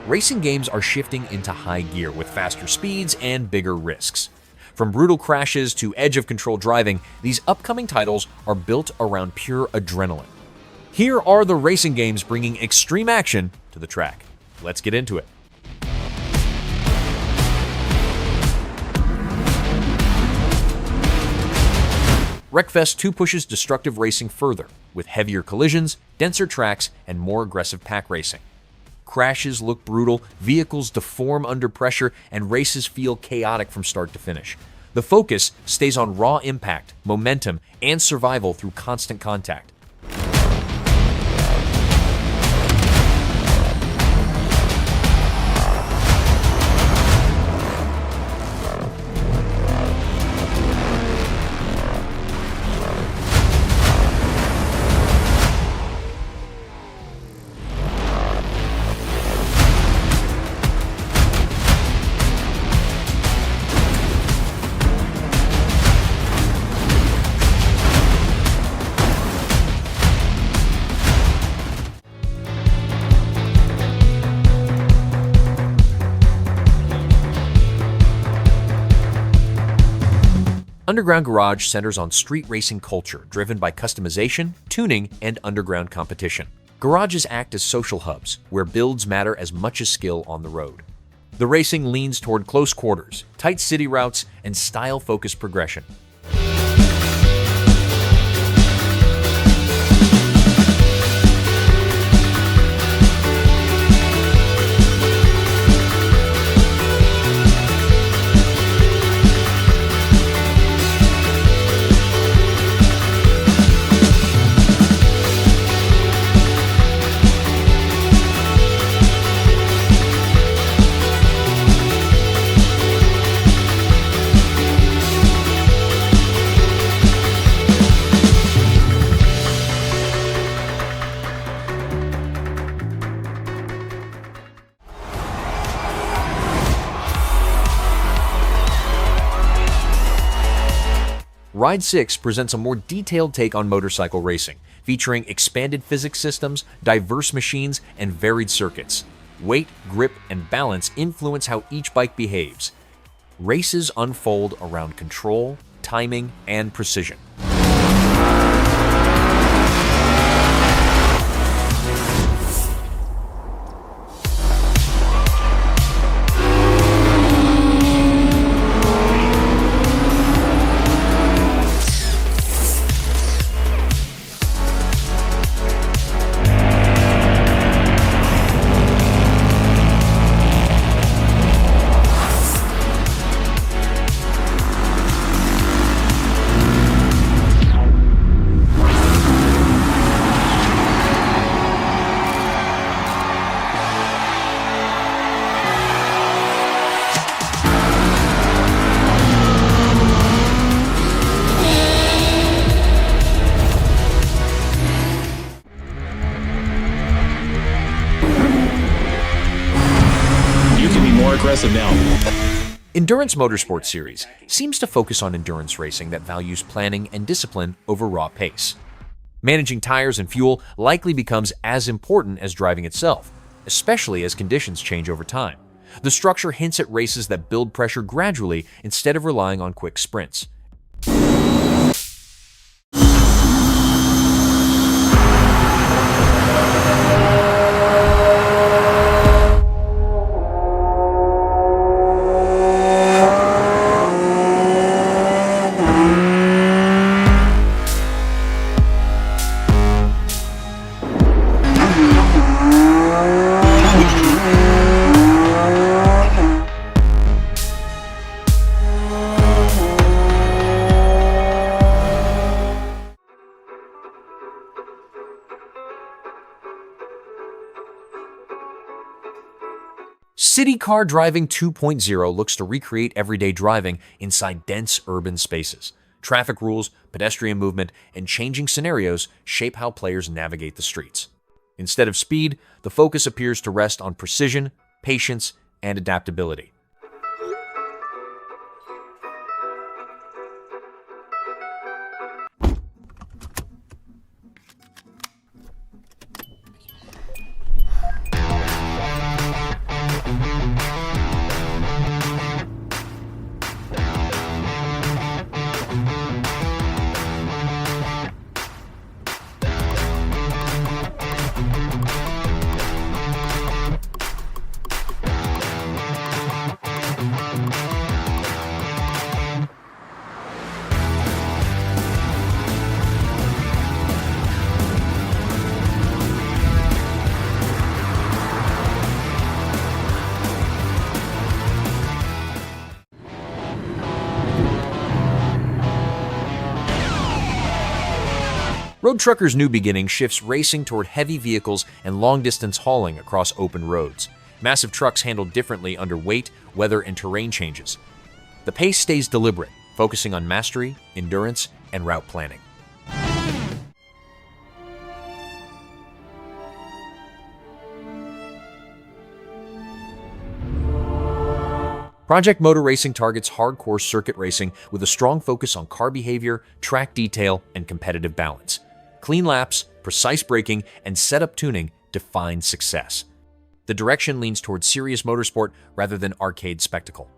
racing games are shifting into high gear with faster speeds and bigger risks. From brutal crashes to edge-of-control driving, these upcoming titles are built around pure adrenaline. Here are the racing games bringing extreme action to the track. Let's get into it. Wreckfest 2 pushes destructive racing further, with heavier collisions, denser tracks, and more aggressive pack racing. Crashes look brutal, vehicles deform under pressure, and races feel chaotic from start to finish. The focus stays on raw impact, momentum, and survival through constant contact. Underground Garage centers on street racing culture driven by customization, tuning, and underground competition. Garages act as social hubs, where builds matter as much as skill on the road. The racing leans toward close quarters, tight city routes, and style-focused progression. Ride 6 presents a more detailed take on motorcycle racing, featuring expanded physics systems, diverse machines, and varied circuits. Weight, grip, and balance influence how each bike behaves. Races unfold around control, timing, and precision. Aggressive now. Endurance Motorsport series seems to focus on endurance racing that values planning and discipline over raw pace. Managing tires and fuel likely becomes as important as driving itself, especially as conditions change over time. The structure hints at races that build pressure gradually instead of relying on quick sprints. City Car Driving 2.0 looks to recreate everyday driving inside dense urban spaces. Traffic rules, pedestrian movement, and changing scenarios shape how players navigate the streets. Instead of speed, the focus appears to rest on precision, patience, and adaptability. Road Trucker's new beginning shifts racing toward heavy vehicles and long-distance hauling across open roads. Massive trucks handled differently under weight, weather, and terrain changes. The pace stays deliberate, focusing on mastery, endurance, and route planning. Project Motor Racing targets hardcore circuit racing with a strong focus on car behavior, track detail, and competitive balance. Clean laps, precise braking, and setup tuning define success. The direction leans towards serious motorsport rather than arcade spectacle.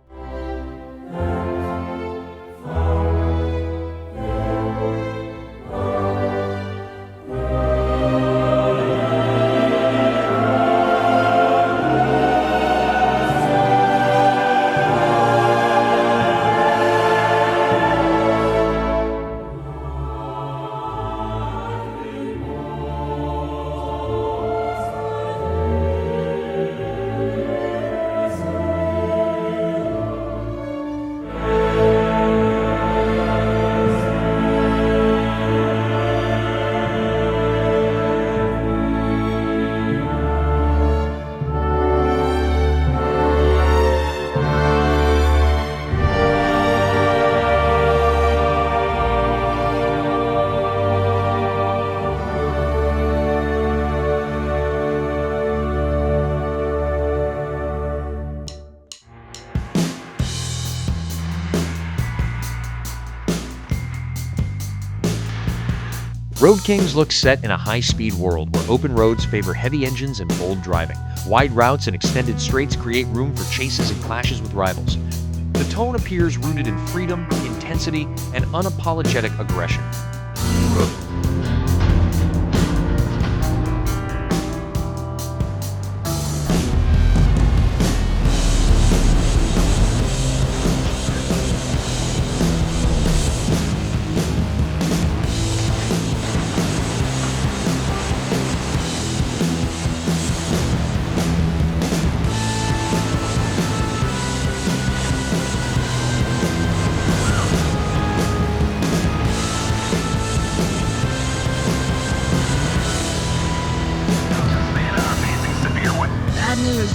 Road Kings looks set in a high-speed world where open roads favor heavy engines and bold driving. Wide routes and extended straights create room for chases and clashes with rivals. The tone appears rooted in freedom, intensity, and unapologetic aggression.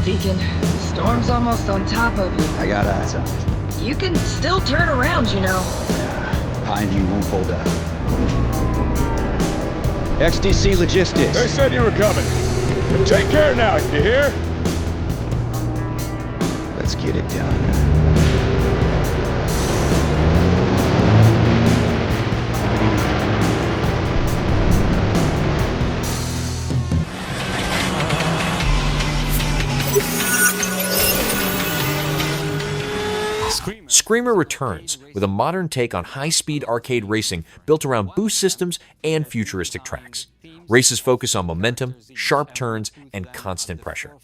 Deacon, the storm's almost on top of you. I got eyes on it. You can still turn around, you know. Yeah, behind you won't hold up. XDC Logistics. They said you were coming. Take care now, you hear? Let's get it done. Screamer returns with a modern take on high-speed arcade racing built around boost systems and futuristic tracks. Races focus on momentum, sharp turns, and constant pressure.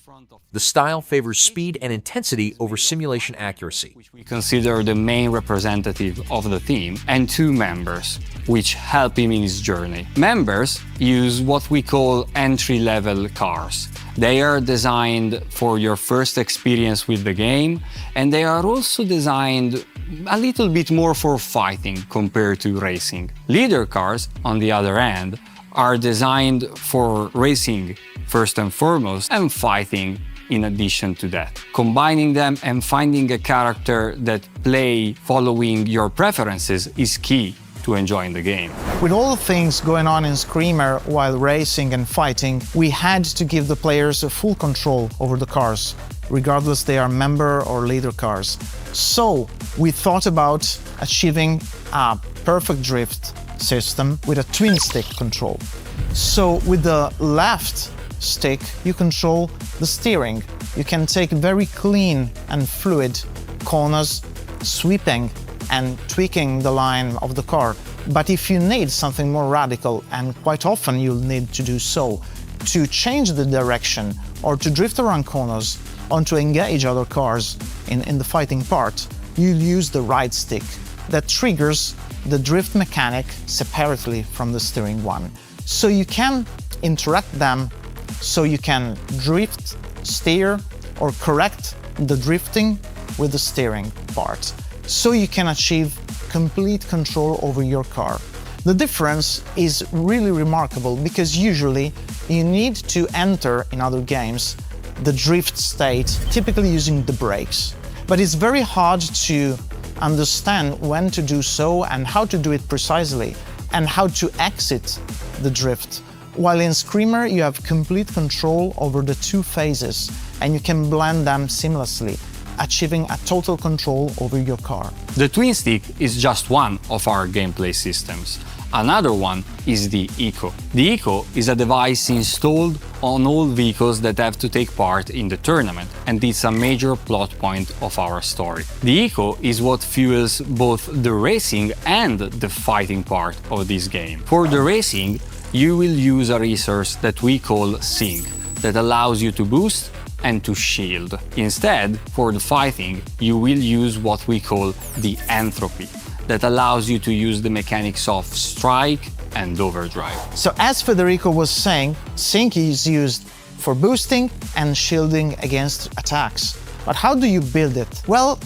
The style favors speed and intensity over simulation accuracy. We consider the main representative of the theme and two members, which help him in his journey. Members use what we call entry-level cars. They are designed for your first experience with the game, and they are also designed a little bit more for fighting compared to racing. Leader cars, on the other hand, are designed for racing first and foremost, and fighting in addition to that. Combining them and finding a character that play following your preferences is key to enjoying the game. With all the things going on in Screamer while racing and fighting, we had to give the players a full control over the cars, regardless they are member or leader cars. So we thought about achieving a perfect drift system with a twin stick control. So with the left stick, you control the steering. You can take very clean and fluid corners, sweeping and tweaking the line of the car. But if you need something more radical, and quite often you'll need to do so, to change the direction or to drift around corners or to engage other cars in the fighting part, you'll use the right stick. That triggers the drift mechanic separately from the steering one. So you can interact them, so you can drift, steer, or correct the drifting with the steering part. So you can achieve complete control over your car. The difference is really remarkable because usually you need to enter in other games the drift state, typically using the brakes. But it's very hard to understand when to do so and how to do it precisely and how to exit the drift. While in Screamer you have complete control over the two phases and you can blend them seamlessly, achieving a total control over your car. The twin stick is just one of our gameplay systems. Another one is the Eco. The Eco is a device installed on all vehicles that have to take part in the tournament, and it's a major plot point of our story. The Eco is what fuels both the racing and the fighting part of this game. For the racing, you will use a resource that we call Sync, that allows you to boost and to shield. Instead, for the fighting, you will use what we call the Entropy, that allows you to use the mechanics of strike and overdrive. So as Federico was saying, Sync is used for boosting and shielding against attacks. But how do you build it? Well,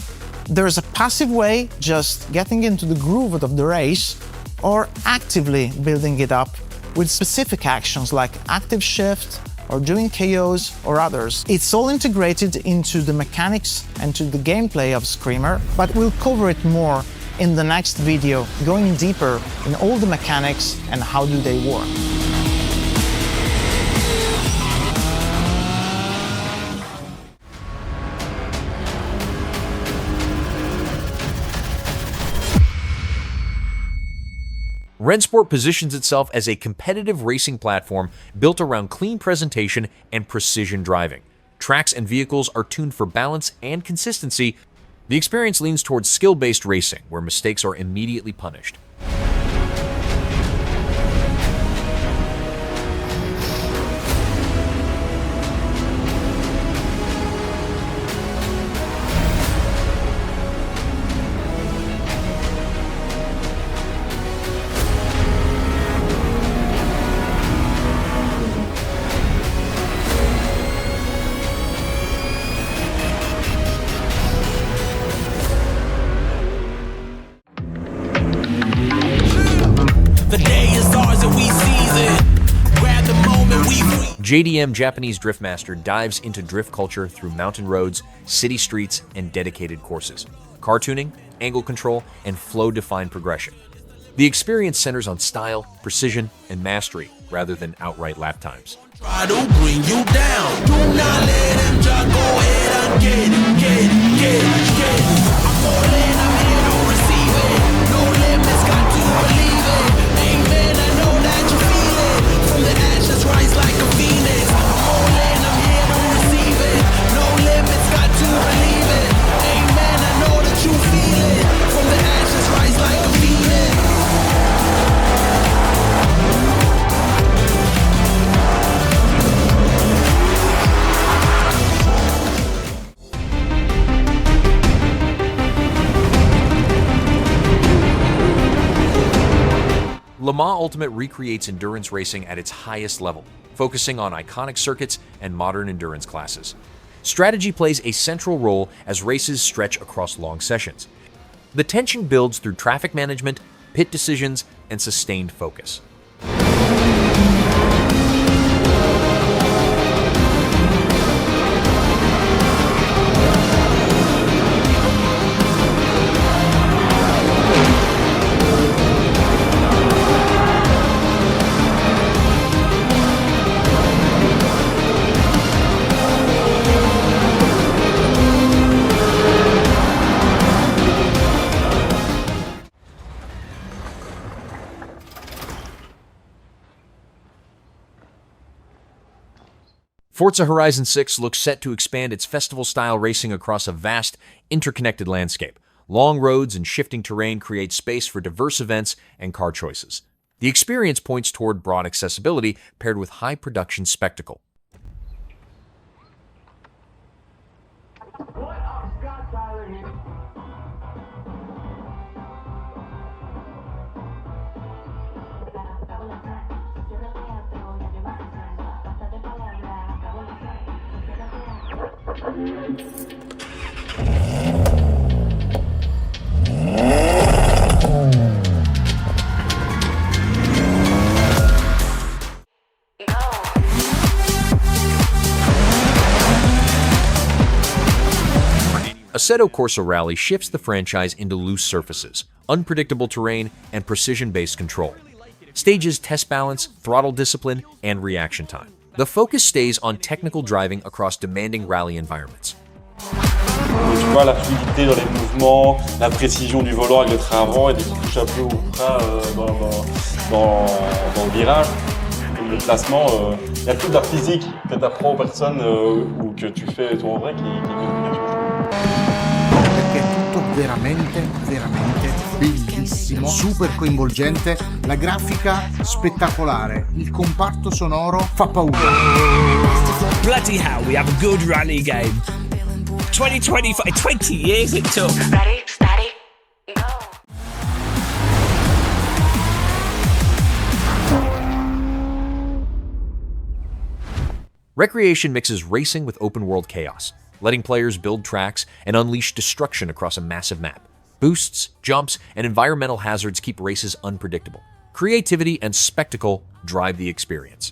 there's a passive way, just getting into the groove of the race, or actively building it up with specific actions like active shift, or doing KOs or others. It's all integrated into the mechanics and to the gameplay of Screamer, but we'll cover it more in the next video, going deeper in all the mechanics and how do they work. Rennsport positions itself as a competitive racing platform built around clean presentation and precision driving. Tracks and vehicles are tuned for balance and consistency. The experience leans towards skill-based racing, where mistakes are immediately punished. JDM Japanese Driftmaster dives into drift culture through mountain roads, city streets, and dedicated courses. Car tuning, angle control, and flow-defined progression. The experience centers on style, precision, and mastery, rather than outright lap times. Try to bring you down. Do not let him just go ahead and get it. I'm falling, I'm here to receive it. No limits, got to believe it. Amen, I know that you feel it. From the ashes, rise like a phoenix. I'm falling, I'm here to receive it. No limits, got to believe it. Amen, I know that you feel it. From the ashes, rise like a phoenix. Le Mans Ultimate recreates endurance racing at its highest level, focusing on iconic circuits and modern endurance classes. Strategy plays a central role as races stretch across long sessions. The tension builds through traffic management, pit decisions, and sustained focus. Forza Horizon 6 looks set to expand its festival-style racing across a vast, interconnected landscape. Long roads and shifting terrain create space for diverse events and car choices. The experience points toward broad accessibility paired with high-production spectacle. Assetto Corsa Rally shifts the franchise into loose surfaces, unpredictable terrain, and precision-based control. Stages test balance, throttle discipline, and reaction time. The focus stays on technical driving across demanding rally environments. Tu vois la fluidité dans les mouvements, la précision du volant avec le train avant et dès qu'il touche un peu au frein dans le virage, le placement, il y a toute la physique que tu apprends aux personnes ou que tu fais toi en vrai qui Perché è tutto veramente bellissimo, super coinvolgente, la grafica spettacolare, il comparto sonoro fa paura. Bloody hell, we have a good rally game. 20 years it took. Ready, steady, go. Wreckreation mixes racing with open-world chaos, letting players build tracks and unleash destruction across a massive map. Boosts, jumps, and environmental hazards keep races unpredictable. Creativity and spectacle drive the experience.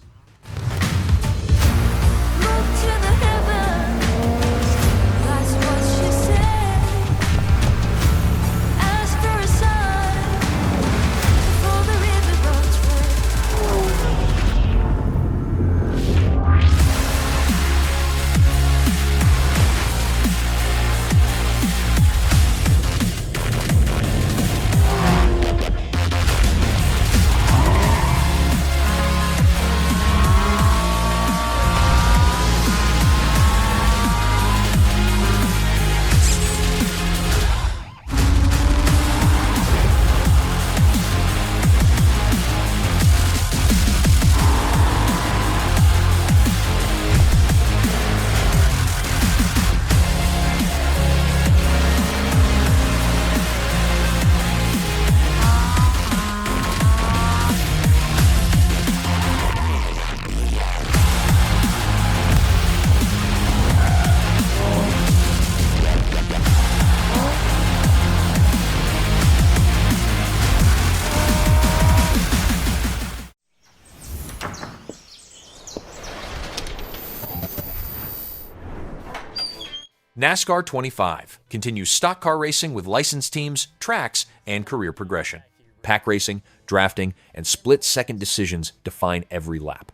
NASCAR 25 continues stock car racing with licensed teams, tracks, and career progression. Pack racing, drafting, and split-second decisions define every lap.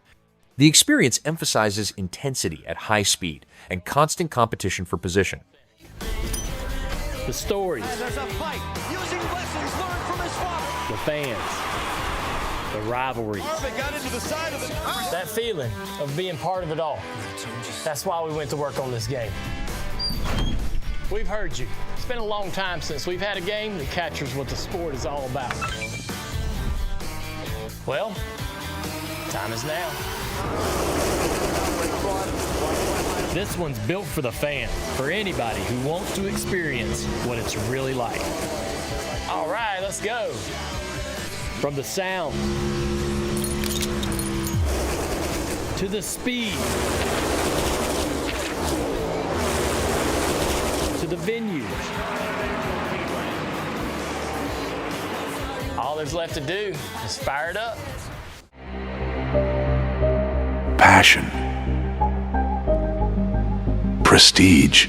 The experience emphasizes intensity at high speed and constant competition for position. The stories. There's a fight using lessons learned from his father. The fans. The rivalries. Got into the side of it. That feeling of being part of it all. That's why we went to work on this game. We've heard you. It's been a long time since we've had a game that captures what the sport is all about. Well, time is now. This one's built for the fan, for anybody who wants to experience what it's really like. All right, let's go. From the sound to the speed to the venues. All there's left to do is fire it up. Passion. Prestige.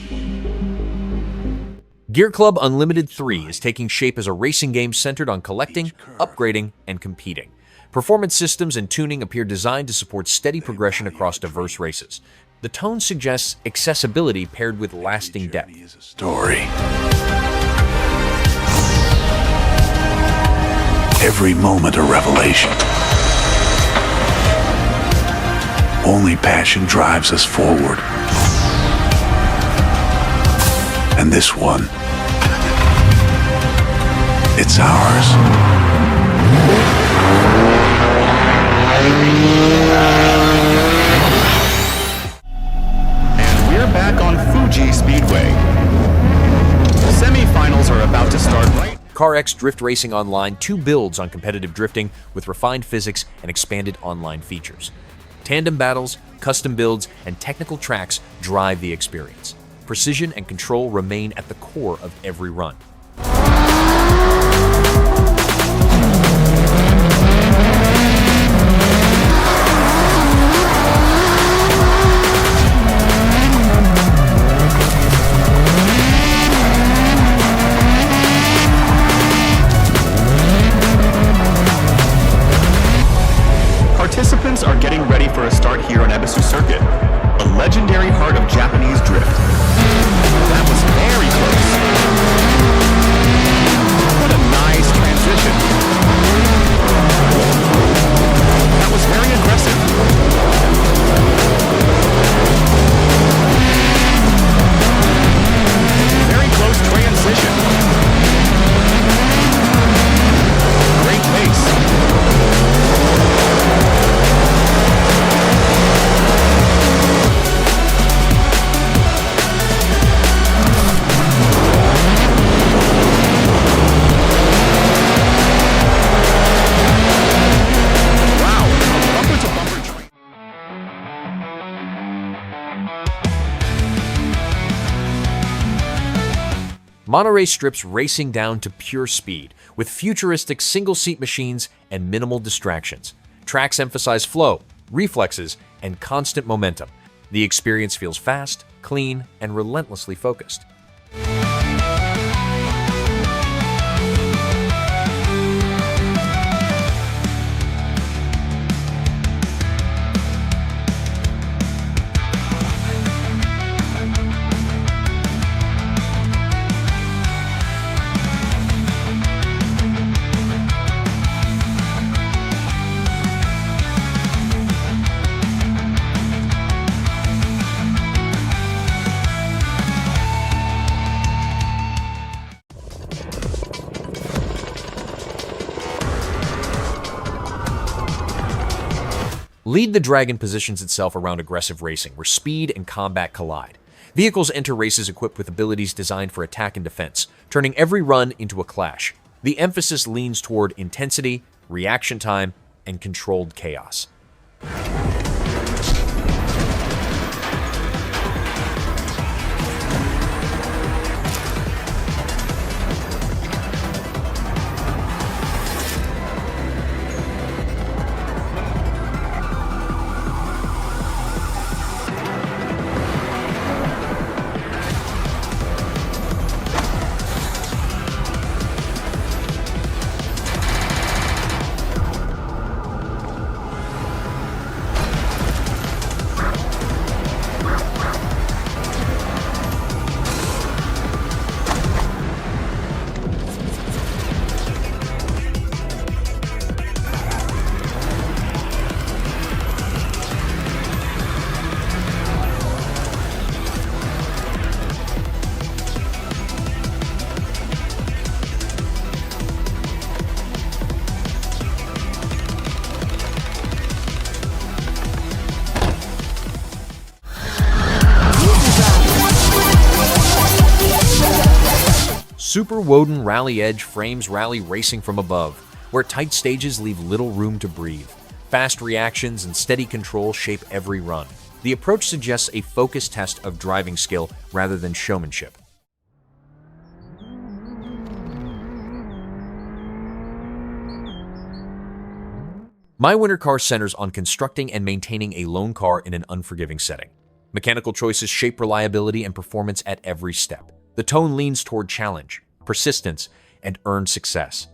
Gear Club Unlimited 3 is taking shape as a racing game centered on collecting, upgrading, and competing. Performance systems and tuning appear designed to support steady progression across diverse races. The tone suggests accessibility paired with lasting depth. Story. Every moment a revelation. Only passion drives us forward. And this one, it's ours. And we're back on Fuji Speedway. The semi-finals are about to start right. CarX Drift Racing Online 2 builds on competitive drifting with refined physics and expanded online features. Tandem battles, custom builds, and technical tracks drive the experience. Precision and control remain at the core of every run. MonoRace strips racing down to pure speed, with futuristic single-seat machines and minimal distractions. Tracks emphasize flow, reflexes, and constant momentum. The experience feels fast, clean, and relentlessly focused. Lead the Dragon positions itself around aggressive racing, where speed and combat collide. Vehicles enter races equipped with abilities designed for attack and defense, turning every run into a clash. The emphasis leans toward intensity, reaction time, and controlled chaos. Super Woden Rally Edge frames rally racing from above, where tight stages leave little room to breathe. Fast reactions and steady control shape every run. The approach suggests a focused test of driving skill rather than showmanship. My Winter Car centers on constructing and maintaining a lone car in an unforgiving setting. Mechanical choices shape reliability and performance at every step. The tone leans toward challenge, persistence, and earned success.